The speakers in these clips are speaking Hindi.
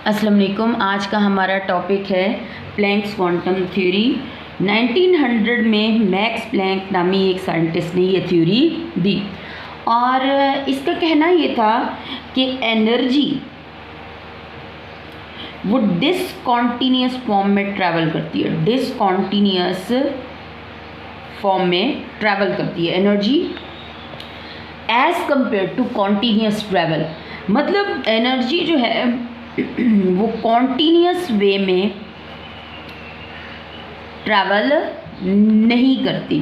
अस्सलाम वालेकुम। आज का हमारा टॉपिक है प्लैंक्स क्वांटम थ्योरी। 1900 में मैक्स प्लैंक नामी एक साइंटिस्ट ने ये थ्योरी दी और इसका कहना ये था कि एनर्जी वो डिसकॉन्टीन्यूस फॉर्म में ट्रैवल करती है, डिसकॉन्टीन्यूस फॉर्म में ट्रैवल करती है energy as compare to continuous travel. मतलब एनर्जी जो है वो कॉन्टीन्यूस वे में ट्रैवल नहीं करती।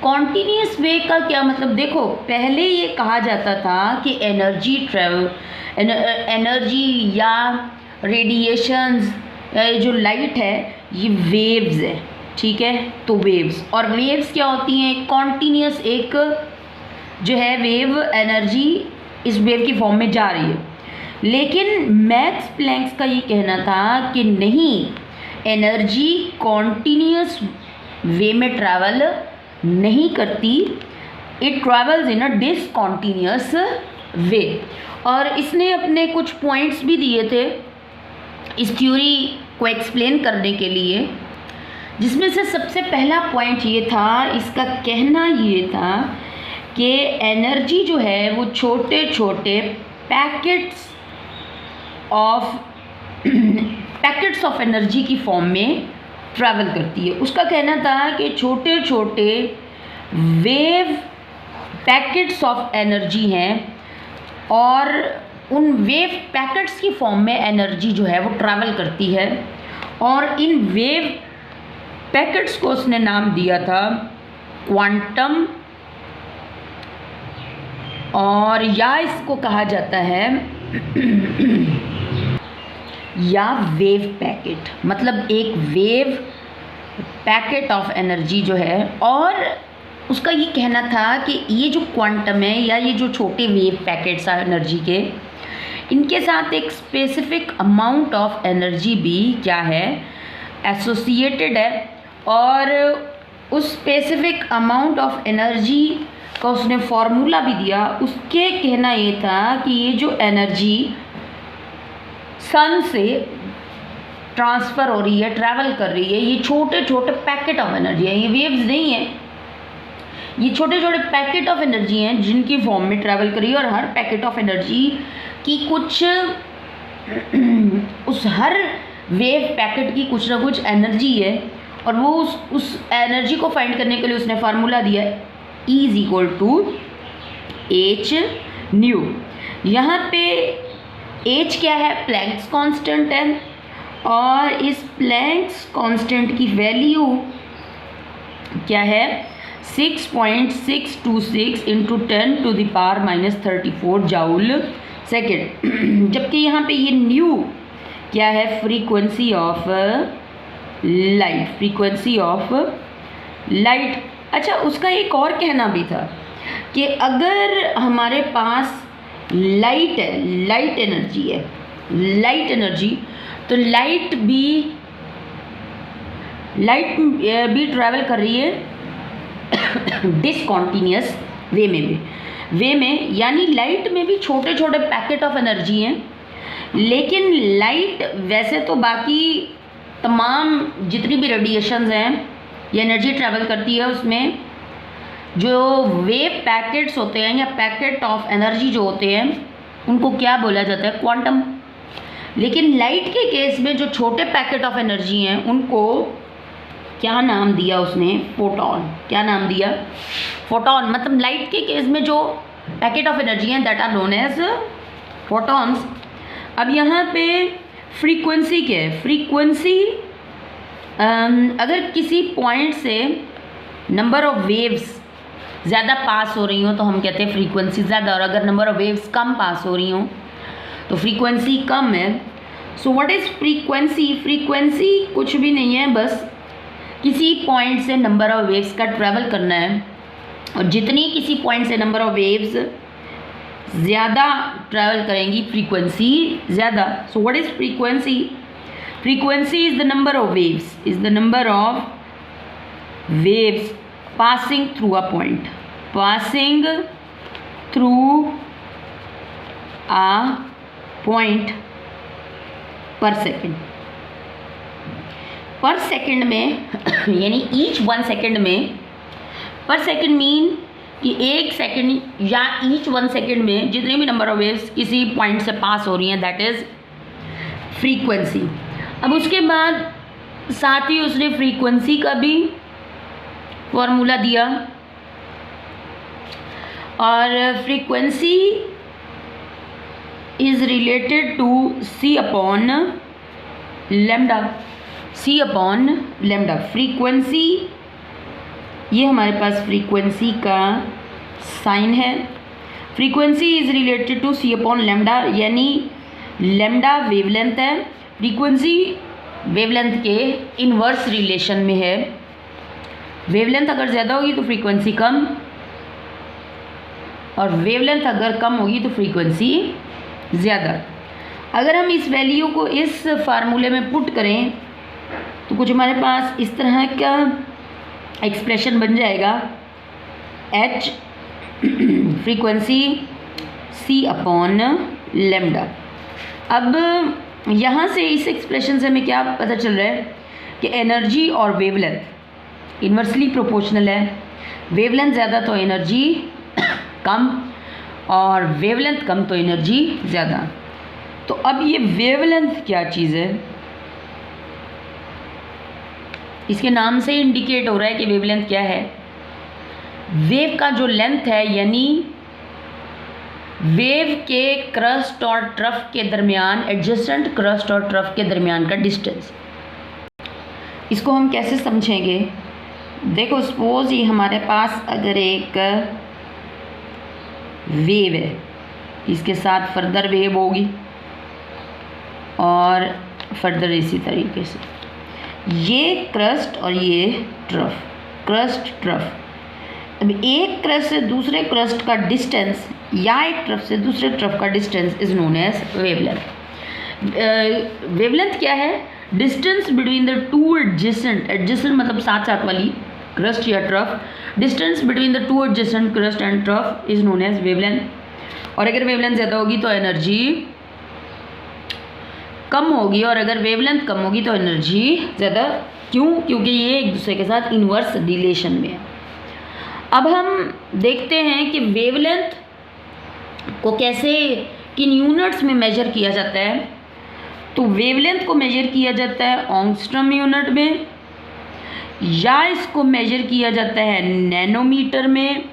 कॉन्टीन्यूस वे का क्या मतलब, देखो पहले ये कहा जाता था कि एनर्जी ट्रैवल एनर्जी या रेडिएशंस या जो लाइट है ये वेव्स है, ठीक है। तो वेव्स, और वेव्स क्या होती हैं, कॉन्टीन्यूस एक जो है वेव एनर्जी इस वेव की फॉर्म में जा रही है। लेकिन मैक्स प्लैंक्स का ये कहना था कि नहीं, एनर्जी कॉन्टीन्यूस वे में ट्रैवल नहीं करती, it travels in a discontinuous way. और इसने अपने कुछ पॉइंट्स भी दिए थे इस थ्योरी को एक्सप्लेन करने के लिए, जिसमें से सबसे पहला पॉइंट ये था, इसका कहना ये था कि एनर्जी जो है वो छोटे छोटे पैकेट्स ऑफ एनर्जी की फॉर्म में ट्रैवल करती है। उसका कहना था कि छोटे छोटे वेव पैकेट्स ऑफ एनर्जी हैं और उन वेव पैकेट्स की फॉर्म में एनर्जी जो है वो ट्रैवल करती है। और इन वेव पैकेट्स को उसने नाम दिया था क्वांटम, और या इसको कहा जाता है या वेव पैकेट, मतलब एक वेव पैकेट ऑफ एनर्जी जो है। और उसका ये कहना था कि ये जो क्वांटम है या ये जो छोटे वेव पैकेट्स हैं एनर्जी के, इनके साथ एक स्पेसिफिक अमाउंट ऑफ एनर्जी भी क्या है, एसोसिएटेड है। और उस स्पेसिफिक अमाउंट ऑफ एनर्जी का उसने फॉर्मूला भी दिया। उसके कहना ये था कि ये जो एनर्जी सन से ट्रांसफ़र हो रही है, ट्रैवल कर रही है, ये छोटे छोटे पैकेट ऑफ एनर्जी है, ये वेव्स नहीं है, ये छोटे छोटे पैकेट ऑफ एनर्जी हैं जिनकी फॉर्म में ट्रैवल कर रही है। और हर पैकेट ऑफ एनर्जी की कुछ उस हर वेव पैकेट की कुछ ना कुछ एनर्जी है, और वो उस एनर्जी को फाइंड करने के लिए उसने फार्मूला दिया है E=h न्यू। यहाँ पे h क्या है, प्लैंक्स कांस्टेंट है, और इस प्लैंक्स कांस्टेंट की वैल्यू क्या है, 6.626 × 10⁻³ जाउल सेकेंड। जबकि यहाँ पे ये न्यू क्या है, frequency of light, frequency of light. अच्छा, उसका एक और कहना भी था कि अगर हमारे पास लाइट है, लाइट एनर्जी है, लाइट एनर्जी, तो लाइट भी ट्रैवल कर रही है डिसकॉन्टीन्यूस वे में, यानी लाइट में भी छोटे छोटे पैकेट ऑफ एनर्जी हैं। लेकिन लाइट वैसे तो बाकी तमाम जितनी भी रेडिएशंस हैं ये एनर्जी ट्रैवल करती है, उसमें जो वेव पैकेट्स होते हैं या पैकेट ऑफ एनर्जी जो होते हैं उनको क्या बोला जाता है, क्वांटम। लेकिन लाइट के केस में जो छोटे पैकेट ऑफ एनर्जी हैं उनको क्या नाम दिया उसने, फोटॉन। क्या नाम दिया, फोटॉन। मतलब लाइट के केस में जो पैकेट ऑफ एनर्जी हैं that are known as photons. अब यहाँ पे फ्रीक्वेंसी क्या है, फ्रीक्वेंसी अगर किसी पॉइंट से नंबर ऑफ वेव्स ज़्यादा पास हो रही हो तो हम कहते हैं फ्रीक्वेंसी ज़्यादा, और अगर नंबर ऑफ वेव्स कम पास हो रही हो तो फ्रीक्वेंसी कम है। So what is frequency, frequency कुछ भी नहीं है, बस किसी पॉइंट से नंबर ऑफ वेव्स का ट्रैवल करना है, और जितनी किसी पॉइंट से नंबर ऑफ वेव्स ज़्यादा ट्रैवल करेंगी फ्रीक्वेंसी ज़्यादा। So what is frequency, frequency is the number of waves, is the number of waves passing through a point, passing through a point पर सेकेंड। पर सेकेंड में यानी ईच 1 सेकेंड में, पर सेकेंड मीन कि 1 सेकेंड या ईच 1 सेकेंड में जितने भी नंबर ऑफ वेव्स किसी पॉइंट से पास हो रही हैं, दैट इज़ फ्रीक्वेंसी। अब उसके बाद साथ ही उसने फ्रीक्वेंसी का भी फॉर्मूला दिया, और frequency is related to c upon lambda. c upon lambda frequency, ये हमारे पास फ्रीक्वेंसी का साइन है। Frequency is related to c upon lambda, यानी लेमडा वेवलेंथ है, फ्रीक्वेंसी वेवलेंथ के इन्वर्स रिलेशन में है। वेवलेंथ अगर ज़्यादा होगी तो फ्रीक्वेंसी कम, और वेवलेंथ अगर कम होगी तो फ्रीक्वेंसी ज़्यादा। अगर हम इस वैल्यू को इस फार्मूले में पुट करें तो कुछ हमारे पास इस तरह का एक्सप्रेशन बन जाएगा, h frequency c upon lambda. अब यहाँ से इस एक्सप्रेशन से हमें क्या पता चल रहा है कि एनर्जी और वेवलेंथ इन्वर्सली प्रोपोर्शनल है। वेवलेंथ ज़्यादा तो एनर्जी कम, और वेवलेंथ कम तो एनर्जी ज़्यादा। तो अब ये वेवलेंथ क्या चीज़ है, इसके नाम से इंडिकेट हो रहा है कि वेवलेंथ क्या है। वेव का जो लेंथ है, यानी वेव के क्रस्ट और ट्रफ के दरमियान, एडजेसेंट क्रस्ट और ट्रफ के दरमियान का डिस्टेंस। इसको हम कैसे समझेंगे? देखो, सपोज ये हमारे पास अगर एक वेव है, इसके साथ फर्दर वेव होगी और फर्दर इसी तरीके से ये क्रस्ट और ये ट्रफ, क्रस्ट ट्रफ। अब एक क्रस्ट से दूसरे क्रस्ट का डिस्टेंस या एक ट्रफ से दूसरे ट्रफ का distance is known as wavelength. Wavelength क्या है? Distance between the two adjacent, adjacent मतलब साथ साथ वाली क्रस्ट या trough, distance between the two adjacent crest and trough is known as wavelength. और अगर वेवलेंथ ज़्यादा होगी तो एनर्जी कम होगी, और अगर वेवलेंथ कम होगी तो एनर्जी ज़्यादा। क्यों? क्योंकि ये एक दूसरे के साथ इन्वर्स रिलेशन में है। अब हम देखते हैं कि वेवलेंथ को कैसे, किन यूनिट्स में मेजर किया जाता है। तो वेवलेंथ को मेजर किया जाता है ऑंगस्ट्रम यूनिट में, या इसको मेजर किया जाता है नैनोमीटर में,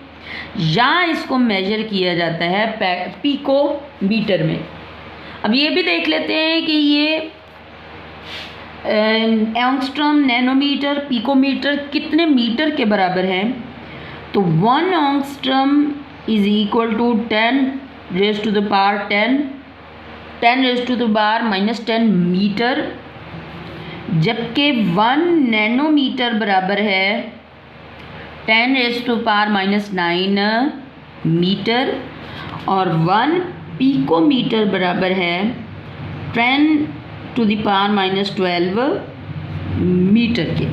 या इसको मेजर किया जाता है पिकोमीटर में। अब ये भी देख लेते हैं कि ये एंगस्ट्रम, नैनोमीटर, पिकोमीटर कितने मीटर के बराबर हैं। तो 1 angstrom is equal to 10 raise to the power 10 raise to the power -10 metre, जबकि 1 नैनोमीटर बराबर है 10 रेज़ टू पावर -9 मीटर, और 1 पिकोमीटर बराबर है 10 टू द पावर -12 मीटर के।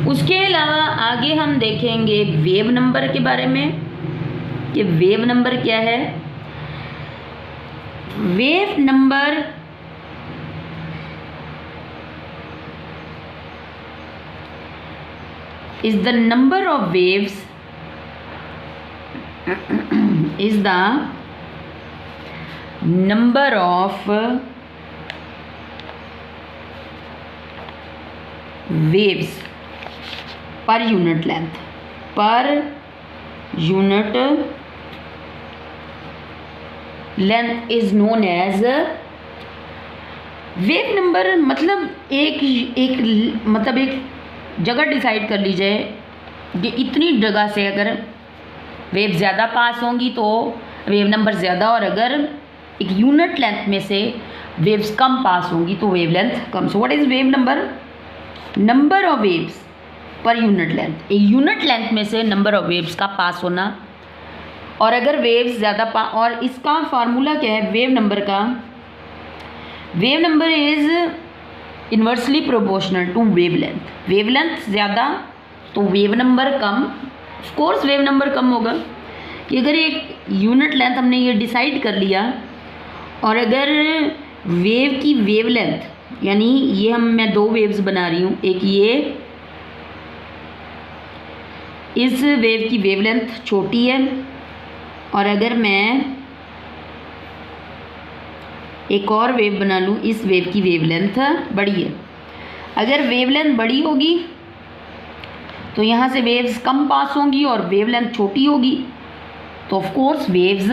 उसके अलावा आगे हम देखेंगे वेव नंबर के बारे में कि वेव नंबर क्या है। Wave number is the number of waves, is the number of waves per unit length, per unit length is known as wave number. मतलब एक जगह डिसाइड कर लीजिए कि इतनी जगह से अगर वेव ज़्यादा पास होंगी तो वेव नंबर ज़्यादा, और अगर एक यूनिट लेंथ में से वेव्स कम पास होंगी तो wave length come. So what is wave number? Number of waves per unit length, एक यूनिट लेंथ में से नंबर ऑफ वेव्स का पास होना। और अगर वेव्स ज़्यादा और इसका फार्मूला क्या है वेव नंबर का? Wave number is inversely proportional to wavelength. Wavelength ज़्यादा तो वेव नंबर कम। ऑफ कोर्स वेव नंबर कम होगा कि अगर एक यूनिट लेंथ हमने ये डिसाइड कर लिया, और अगर वेव की वेवलेंथ यानी ये मैं दो वेव्स बना रही हूँ, एक ये, इस वेव की वेवलेंथ छोटी है, और अगर मैं एक और वेव बना लूँ, इस वेव की वेवलेंथ बड़ी है। अगर वेवलेंथ बड़ी होगी तो यहाँ से वेव्स कम पास होंगी और वेवलेंथ छोटी होगी, तो ऑफ कोर्स वेव्स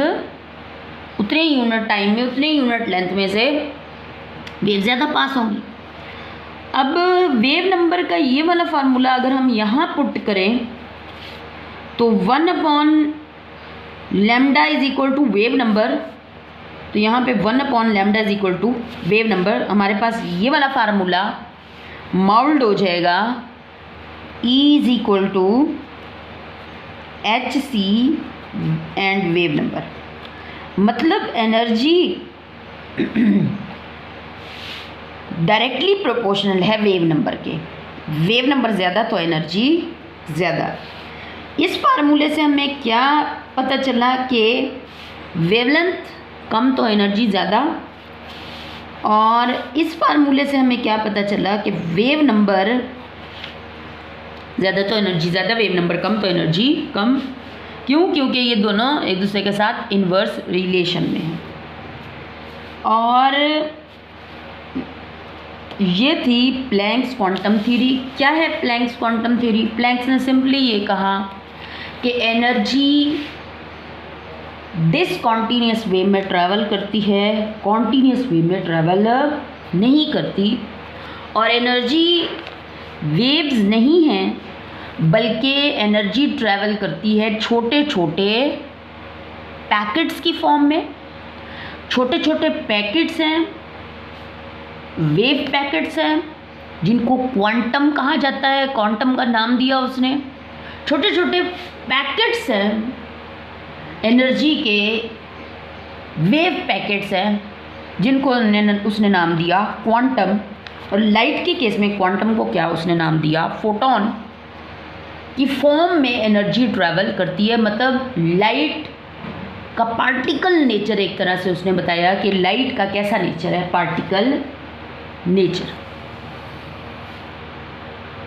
उतने ही यूनिट टाइम में, उतने ही यूनिट लेंथ में से वेव ज़्यादा पास होंगी। अब वेव नंबर का ये वाला फार्मूला अगर हम यहाँ पुट करें तो 1/λ is equal to wave number, तो यहाँ पे 1/λ is equal to wave number, हमारे पास ये वाला फार्मूला माउल्ड हो जाएगा, E is equal to HC and wave number. मतलब एनर्जी डायरेक्टली प्रोपोर्शनल है वेव नंबर के, वेव नंबर ज़्यादा तो एनर्जी ज़्यादा। इस फार्मूले से हमें क्या पता चला कि वेवलेंथ कम तो एनर्जी ज़्यादा, और इस फार्मूले से हमें क्या पता चला कि वेव नंबर ज़्यादा तो एनर्जी ज़्यादा, वेव नंबर कम तो एनर्जी कम। क्यों? क्योंकि ये दोनों एक दूसरे के साथ इन्वर्स रिलेशन में हैं। और ये थी प्लैंक्स क्वांटम थ्योरी। क्या है प्लैंक्स क्वांटम थ्योरी? प्लैंक्स ने सिंपली ये कहा कि एनर्जी डिसकॉन्टीन्यूअस वे में ट्रैवल करती है, कॉन्टीन्यूअस वे में ट्रैवल नहीं करती, और एनर्जी वेव्स नहीं हैं बल्कि एनर्जी ट्रैवल करती है छोटे छोटे पैकेट्स की फॉर्म में। छोटे छोटे पैकेट्स हैं, वेव पैकेट्स हैं, जिनको क्वांटम कहा जाता है, क्वांटम का नाम दिया उसने। छोटे छोटे पैकेट्स हैं एनर्जी के, वेव पैकेट्स हैं जिनको उसने नाम दिया क्वांटम। और लाइट के केस में क्वांटम को क्या उसने नाम दिया? फोटोन की फॉर्म में एनर्जी ट्रैवल करती है। मतलब लाइट का पार्टिकल नेचर एक तरह से उसने बताया कि लाइट का कैसा नेचर है, पार्टिकल नेचर।